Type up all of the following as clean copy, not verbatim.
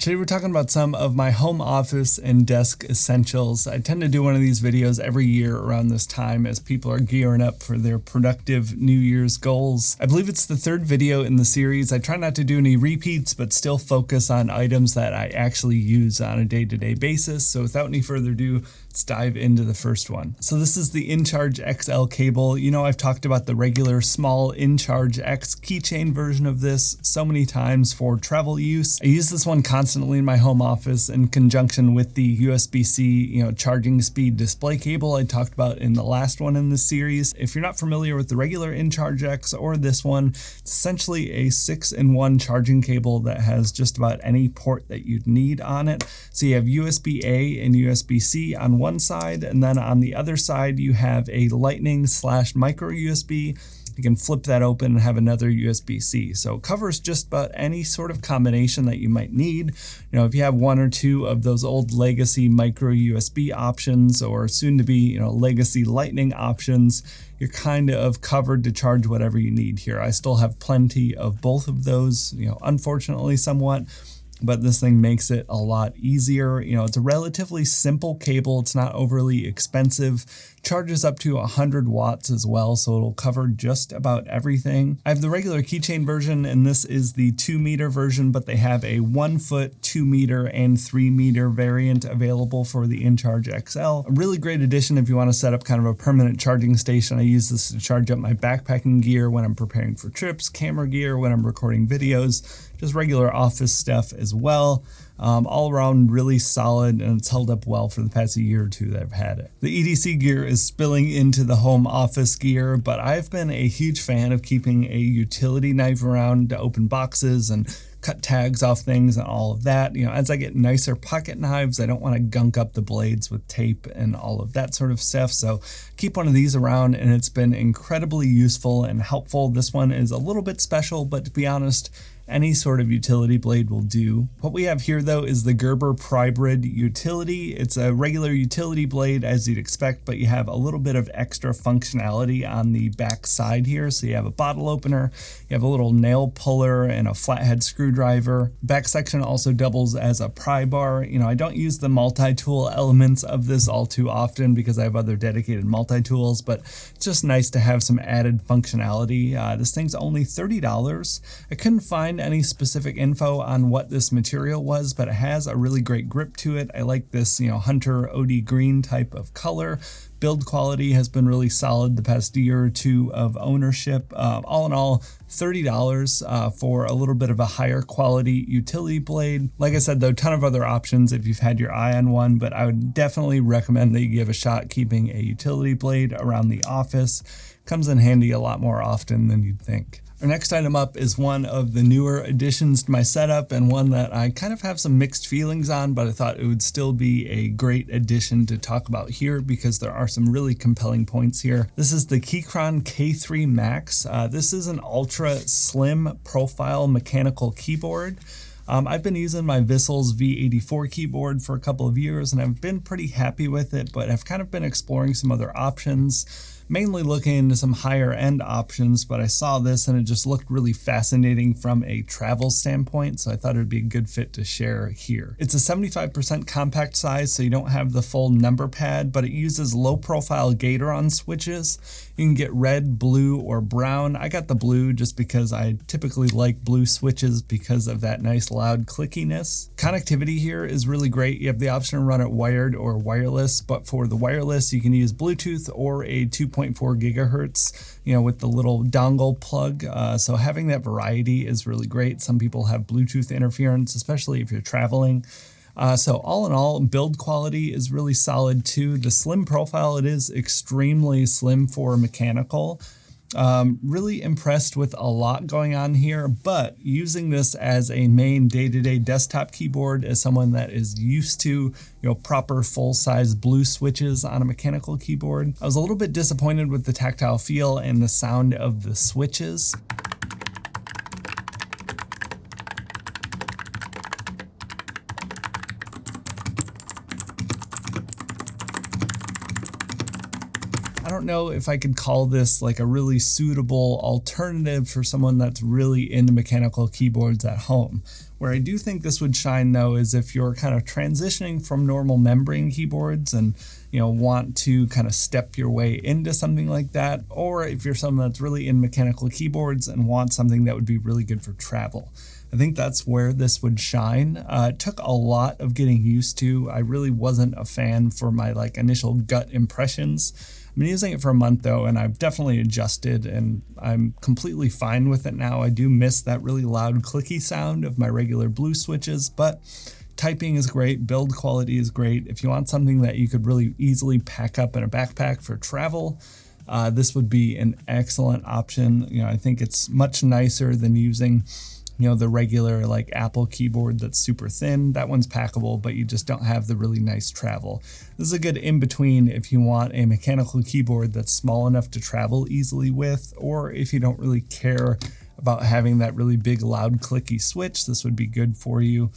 Today we're talking about some of my home office and desk essentials. I tend to do one of these videos every year around this time as people are gearing up for their productive New Year's goals. I believe it's the third video in the series. I try not to do any repeats, but still focus on items that I actually use on a day-to-day basis. So without any further ado, let's dive into the first one. So this is the InCharge XL cable. You know, I've talked about the regular small InCharge X keychain version of this so many times for travel use. I use this one constantly in my home office in conjunction with the USB-C, charging speed display cable I talked about in the last one in this series. If you're not familiar with the regular InCharge X or this one, it's essentially a 6-in-1 charging cable that has just about any port that you'd need on it. So you have USB-A and USB-C on one side, and then on the other side you have a Lightning/micro USB. You can flip that open and have another USB-C. So it covers just about any sort of combination that you might need. If you have one or two of those old legacy micro USB options or soon to be, legacy Lightning options, you're kind of covered to charge whatever you need here. I still have plenty of both of those, unfortunately somewhat, but this thing makes it a lot easier. It's a relatively simple cable. It's not overly expensive. Charges up to 100 watts as well, so it'll cover just about everything. I have the regular keychain version, and this is the 2-meter version, but they have a 1-foot, 2-meter, and 3-meter variant available for the InCharge XL. A really great addition if you want to set up kind of a permanent charging station. I use this to charge up my backpacking gear when I'm preparing for trips, camera gear when I'm recording videos, just regular office stuff as well. All around really solid, and it's held up well for the past year or two that I've had it. The EDC gear is spilling into the home office gear, but I've been a huge fan of keeping a utility knife around to open boxes and cut tags off things and all of that. As I get nicer pocket knives, I don't want to gunk up the blades with tape and all of that sort of stuff. So keep one of these around, and it's been incredibly useful and helpful. This one is a little bit special, but to be honest, any sort of utility blade will do. What we have here though is the Gerber Prybrid utility. It's a regular utility blade as you'd expect, but you have a little bit of extra functionality on the back side here. So you have a bottle opener, you have a little nail puller and a flathead screwdriver. Back section also doubles as a pry bar. I don't use the multi-tool elements of this all too often because I have other dedicated multi-tools, but it's just nice to have some added functionality. This thing's only $30. I couldn't find any specific info on what this material was, but it has a really great grip to it. I like this, Hunter OD green type of color. Build quality has been really solid the past year or two of ownership. All in all, $30 for a little bit of a higher quality utility blade. Like I said, though, a ton of other options if you've had your eye on one, but I would definitely recommend that you give a shot keeping a utility blade around the office. Comes in handy a lot more often than you'd think. Our next item up is one of the newer additions to my setup, and one that I kind of have some mixed feelings on, but I thought it would still be a great addition to talk about here because there are some really compelling points here. This is the Keychron K3 Max. This is an ultra slim profile mechanical keyboard. I've been using my Vissel's V84 keyboard for a couple of years, and I've been pretty happy with it, but I've kind of been exploring some other options, mainly looking into some higher end options, but I saw this and it just looked really fascinating from a travel standpoint, so I thought it would be a good fit to share here. It's a 75% compact size, so you don't have the full number pad, but it uses low profile Gatoron switches. You can get red, blue, or brown. I got the blue just because I typically like blue switches because of that nice loud clickiness. Connectivity here is really great. You have the option to run it wired or wireless, but for the wireless, you can use Bluetooth or a 2.4 gigahertz, with the little dongle plug. So having that variety is really great. Some people have Bluetooth interference, especially if you're traveling. So all in all, build quality is really solid too. The slim profile, it is extremely slim for mechanical. Really impressed with a lot going on here, but using this as a main day-to-day desktop keyboard as someone that is used to, proper full-size blue switches on a mechanical keyboard, I was a little bit disappointed with the tactile feel and the sound of the switches. I don't don't know if I could call this like a really suitable alternative for someone that's really into mechanical keyboards at home. Where I do think this would shine though is if you're kind of transitioning from normal membrane keyboards and want to kind of step your way into something like that, or if you're someone that's really in mechanical keyboards and want something that would be really good for travel. I think that's where this would shine. It took a lot of getting used to. I really wasn't a fan for my initial gut impressions. I've been using it for a month though, and I've definitely adjusted and I'm completely fine with it now. I do miss that really loud clicky sound of my regular blue switches, but typing is great, build quality is great. If you want something that you could really easily pack up in a backpack for travel, this would be an excellent option. I think it's much nicer than using the regular Apple keyboard that's super thin. That one's packable, but you just don't have the really nice travel. This is a good in-between if you want a mechanical keyboard that's small enough to travel easily with, or if you don't really care about having that really big, loud, clicky switch, this would be good for you.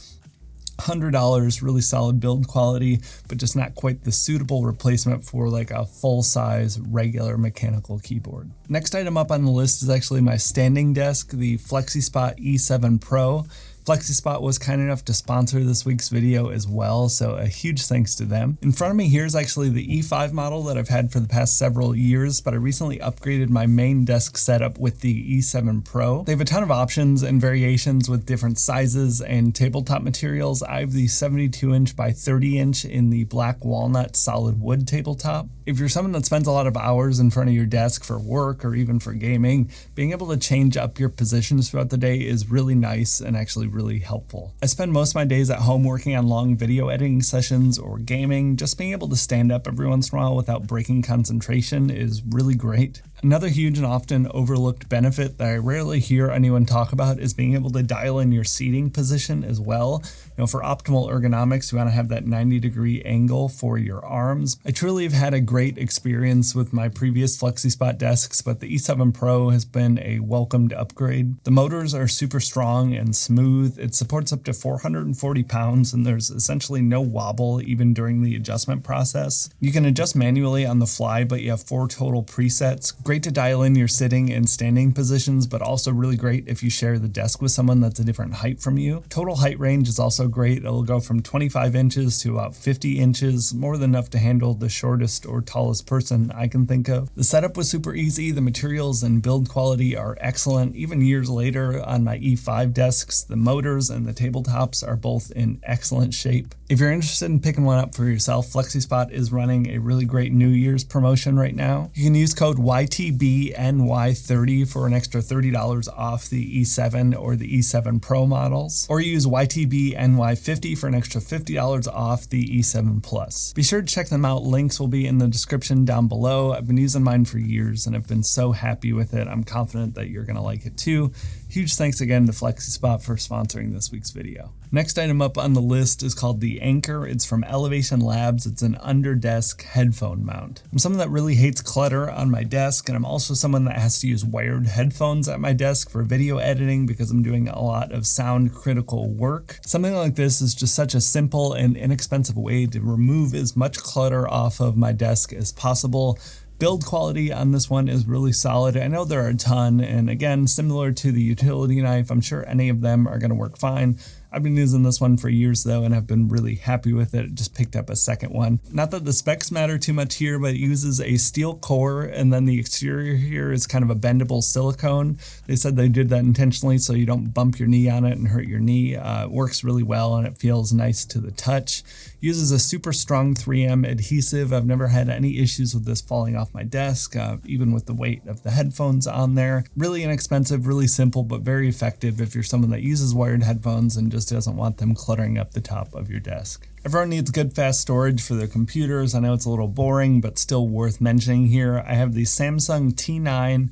$100, really solid build quality, but just not quite the suitable replacement for a full-size regular mechanical keyboard. Next item up on the list is actually my standing desk, the Flexispot E7 Pro. Flexispot was kind enough to sponsor this week's video as well, so a huge thanks to them. In front of me here is actually the E5 model that I've had for the past several years, but I recently upgraded my main desk setup with the E7 Pro. They have a ton of options and variations with different sizes and tabletop materials. I have the 72-inch by 30-inch in the black walnut solid wood tabletop. If you're someone that spends a lot of hours in front of your desk for work or even for gaming, being able to change up your positions throughout the day is really nice and actually really helpful. I spend most of my days at home working on long video editing sessions or gaming. Just being able to stand up every once in a while without breaking concentration is really great. Another huge and often overlooked benefit that I rarely hear anyone talk about is being able to dial in your seating position as well. For optimal ergonomics, you want to have that 90-degree angle for your arms. I truly have had a great experience with my previous Flexispot desks, but the E7 Pro has been a welcomed upgrade. The motors are super strong and smooth. It supports up to 440 pounds, and there's essentially no wobble even during the adjustment process. You can adjust manually on the fly, but you have 4 total presets. Great to dial in your sitting and standing positions, but also really great if you share the desk with someone that's a different height from you. Total height range is also great. It'll go from 25 inches to about 50 inches, more than enough to handle the shortest or tallest person I can think of. The setup was super easy. The materials and build quality are excellent. Even years later on my E5 desks, the motors and the tabletops are both in excellent shape. If you're interested in picking one up for yourself, Flexispot is running a really great New Year's promotion right now. You can use code YTBNY30 for an extra $30 off the E7 or the E7 Pro models, or use YTBNY50 for an extra $50 off the E7 Plus. Be sure to check them out. Links will be in the description down below. I've been using mine for years and I've been so happy with it. I'm confident that you're going to like it too. Huge thanks again to Flexispot for sponsoring this week's video. Next item up on the list is called the Anchor. It's from Elevation Labs. It's an under-desk headphone mount. I'm someone that really hates clutter on my desk, and I'm also someone that has to use wired headphones at my desk for video editing because I'm doing a lot of sound critical work. Something like this is just such a simple and inexpensive way to remove as much clutter off of my desk as possible. Build quality on this one is really solid. I know there are a ton, and again, similar to the utility knife, I'm sure any of them are going to work fine. I've been using this one for years though, and I've been really happy with it. Just picked up a second one. Not that the specs matter too much here, but it uses a steel core, and then the exterior here is kind of a bendable silicone. They said they did that intentionally so you don't bump your knee on it and hurt your knee. It works really well and it feels nice to the touch. Uses a super strong 3M adhesive. I've never had any issues with this falling off my desk, even with the weight of the headphones on there. Really inexpensive, really simple, but very effective if you're someone that uses wired headphones and just doesn't want them cluttering up the top of your desk. Everyone needs good fast storage for their computers. I know it's a little boring, but still worth mentioning here. I have the Samsung T9.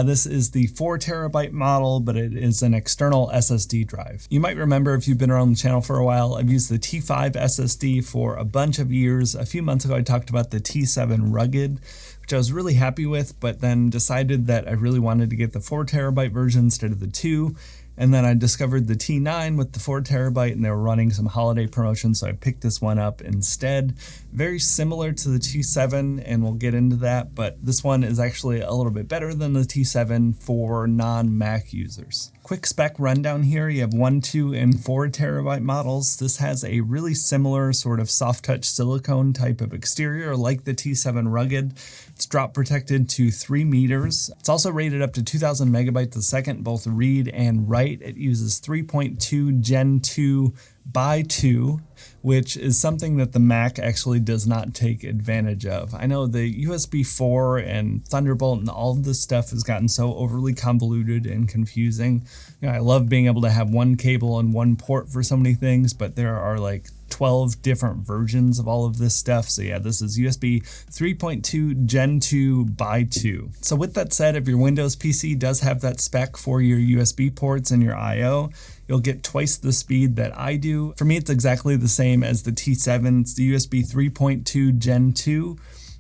This is the 4 terabyte model, but it is an external SSD drive. You might remember if you've been around the channel for a while, I've used the T5 SSD for a bunch of years. A few months ago, I talked about the T7 Rugged, which I was really happy with, but then decided that I really wanted to get the 4 terabyte version instead of the 2. And then I discovered the T9 with the 4TB, and they were running some holiday promotions, so I picked this one up instead. Very similar to the T7, and we'll get into that, but this one is actually a little bit better than the T7 for non-Mac users. Quick spec rundown here. You have 1, 2, and 4TB models. This has a really similar sort of soft touch silicone type of exterior like the T7 Rugged. It's drop protected to 3 meters. It's also rated up to 2000 megabytes a second, both read and write. It uses 3.2 Gen 2 by 2, which is something that the Mac actually does not take advantage of. I know the USB 4 and Thunderbolt and all of this stuff has gotten so overly convoluted and confusing. You know, I love being able to have one cable and one port for so many things, but there are like 12 different versions of all of this stuff. So yeah, this is USB 3.2 Gen 2 by 2. So with that said, if your Windows PC does have that spec for your USB ports and your I/O, you'll get twice the speed that I do. For me, it's exactly the same as the T7. It's the USB 3.2 Gen 2.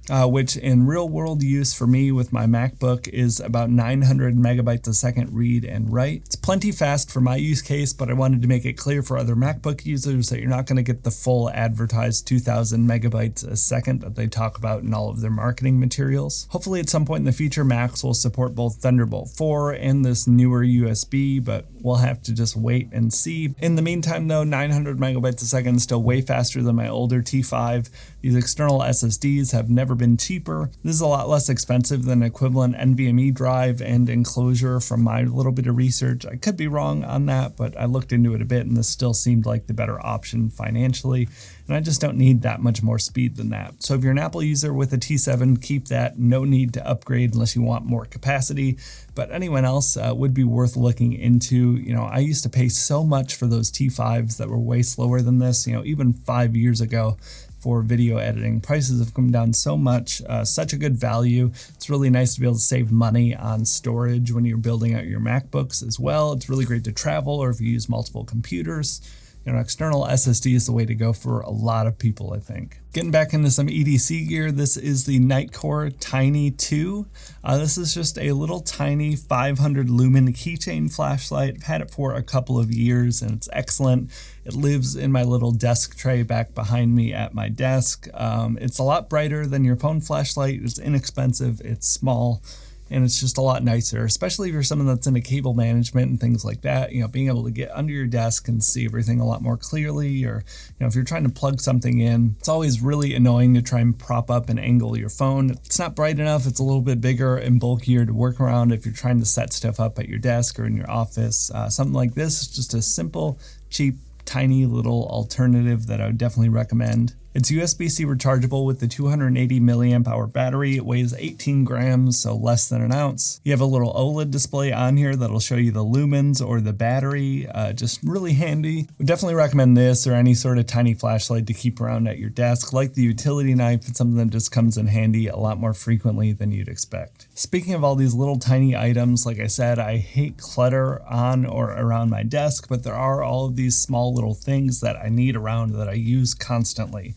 Which in real world use for me with my MacBook is about 900 megabytes a second read and write. It's plenty fast for my use case, but I wanted to make it clear for other MacBook users that you're not going to get the full advertised 2000 megabytes a second that they talk about in all of their marketing materials. Hopefully at some point in the future, Macs will support both Thunderbolt 4 and this newer USB, but we'll have to just wait and see. In the meantime though, 900 megabytes a second is still way faster than my older T5. These external SSDs have never been cheaper. This is a lot less expensive than an equivalent NVMe drive and enclosure from my little bit of research. I could be wrong on that, but I looked into it a bit and this still seemed like the better option financially. And I just don't need that much more speed than that. So if you're an Apple user with a T7, keep that. No need to upgrade unless you want more capacity. But anyone else would be worth looking into. You know, I used to pay so much for those T5s that were way slower than this, you know, even 5 years ago. For video editing. Prices have come down so much, such a good value. It's really nice to be able to save money on storage when you're building out your MacBooks as well. It's really great to travel or if you use multiple computers. You know, external SSD is the way to go for a lot of people, I think. Getting back into some EDC gear, this is the Nightcore Tiny 2. This is just a little tiny 500 lumen keychain flashlight. I've had it for a couple of years and it's excellent. It lives in my little desk tray back behind me at my desk. It's a lot brighter than your phone flashlight. It's inexpensive, it's small. And it's just a lot nicer, especially if you're someone that's into cable management and things like that, you know, being able to get under your desk and see everything a lot more clearly, or, you know, if you're trying to plug something in, it's always really annoying to try and prop up and angle your phone. It's not bright enough. It's a little bit bigger and bulkier to work around if you're trying to set stuff up at your desk or in your office. Something like this is just a simple, cheap, tiny little alternative that I would definitely recommend. It's USB-C rechargeable with the 280 milliamp hour battery. It weighs 18 grams, so less than an ounce. You have a little OLED display on here that'll show you the lumens or the battery, just really handy. Would definitely recommend this or any sort of tiny flashlight to keep around at your desk. Like the utility knife, it's something that just comes in handy a lot more frequently than you'd expect. Speaking of all these little tiny items, like I said, I hate clutter on or around my desk, but there are all of these small little things that I need around that I use constantly.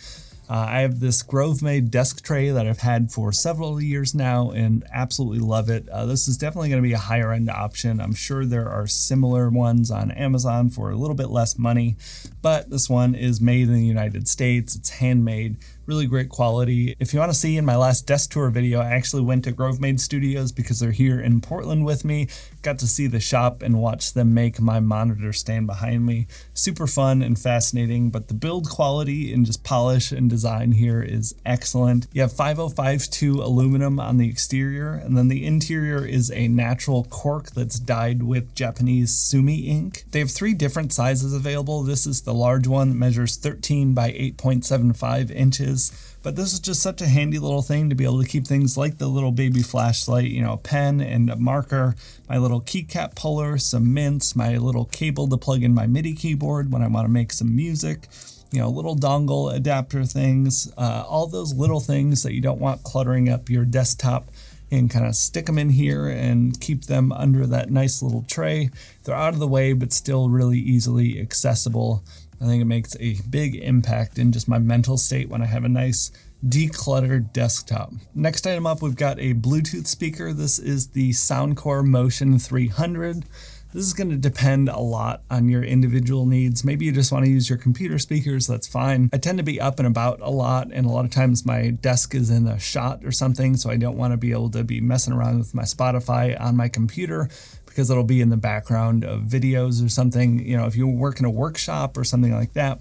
I have this Grove-made desk tray that I've had for several years now and absolutely love it. This is definitely going to be a higher end option. I'm sure there are similar ones on Amazon for a little bit less money, but this one is made in the United States. It's handmade. Really great quality. If you want to see in my last desk tour video, I actually went to Grove-made Studios because they're here in Portland with me. Got to see the shop and watch them make my monitor stand behind me. Super fun and fascinating, but the build quality and just polish and design here is excellent. You have 5052 aluminum on the exterior, and then the interior is a natural cork that's dyed with Japanese sumi ink. They have 3 different sizes available. This is the large one that measures 13 by 8.75 inches. But this is just such a handy little thing to be able to keep things like the little baby flashlight, you know, a pen and a marker, my little keycap puller, some mints, my little cable to plug in my MIDI keyboard when I want to make some music, you know, little dongle adapter things, all those little things that you don't want cluttering up your desktop, and kind of stick them in here and keep them under that nice little tray. They're out of the way, but still really easily accessible. I think it makes a big impact in just my mental state when I have a nice decluttered desktop. Next item up, we've got a Bluetooth speaker. This is the Soundcore Motion 300. This is going to depend a lot on your individual needs. Maybe you just want to use your computer speakers, that's fine. I tend to be up and about a lot, and a lot of times my desk is in a shot or something, so I don't want to be able to be messing around with my Spotify on my computer because it'll be in the background of videos or something. You know, if you work in a workshop or something like that,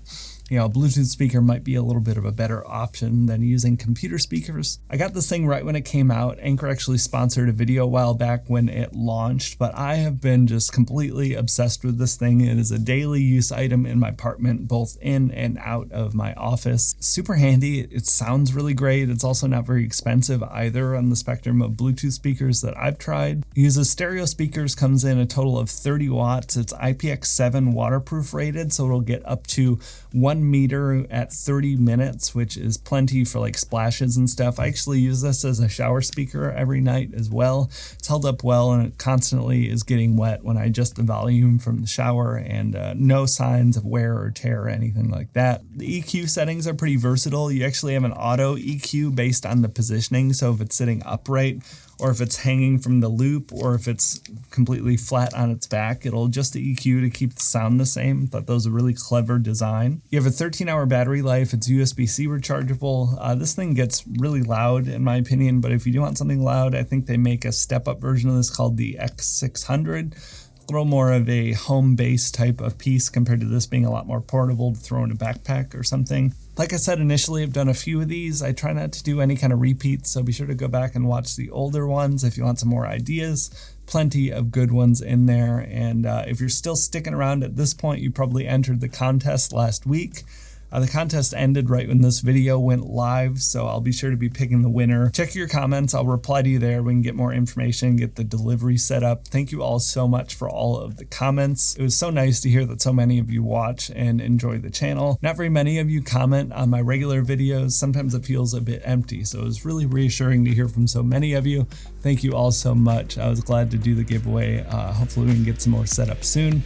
you know, a Bluetooth speaker might be a little bit of a better option than using computer speakers. I got this thing right when it came out. Anchor actually sponsored a video a while back when it launched, but I have been just completely obsessed with this thing. It is a daily use item in my apartment, both in and out of my office. Super handy. It sounds really great. It's also not very expensive either on the spectrum of Bluetooth speakers that I've tried. It uses stereo speakers, comes in a total of 30 watts. It's IPX7 waterproof rated, so it'll get up to 1 meter at 30 minutes, which is plenty for like splashes and stuff. I actually use this as a shower speaker every night as well. It's held up well, and it constantly is getting wet when I adjust the volume from the shower, and no signs of wear or tear or anything like that. The EQ settings are pretty versatile. You actually have an auto EQ based on the positioning, so if it's sitting upright, or if it's hanging from the loop, or if it's completely flat on its back, it'll adjust the EQ to keep the sound the same. Thought that was a really clever design. You have a 13-hour battery life. It's USB-C rechargeable. This thing gets really loud in my opinion, but if you do want something loud, I think they make a step-up version of this called the X600. A little more of a home base type of piece compared to this being a lot more portable to throw in a backpack or something. Like I said initially, I've done a few of these. I try not to do any kind of repeats, so be sure to go back and watch the older ones if you want some more ideas. Plenty of good ones in there, and if you're still sticking around at this point, you probably entered the contest last week. The contest ended right when this video went live, so I'll be sure to be picking the winner. Check your comments. I'll reply to you there. We can get more information, get the delivery set up. Thank you all so much for all of the comments. It was so nice to hear that so many of you watch and enjoy the channel. Not very many of you comment on my regular videos. Sometimes it feels a bit empty, so it was really reassuring to hear from so many of you. Thank you all so much. I was glad to do the giveaway. Hopefully we can get some more set up soon.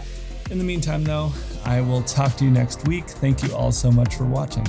In the meantime, though, I will talk to you next week. Thank you all so much for watching.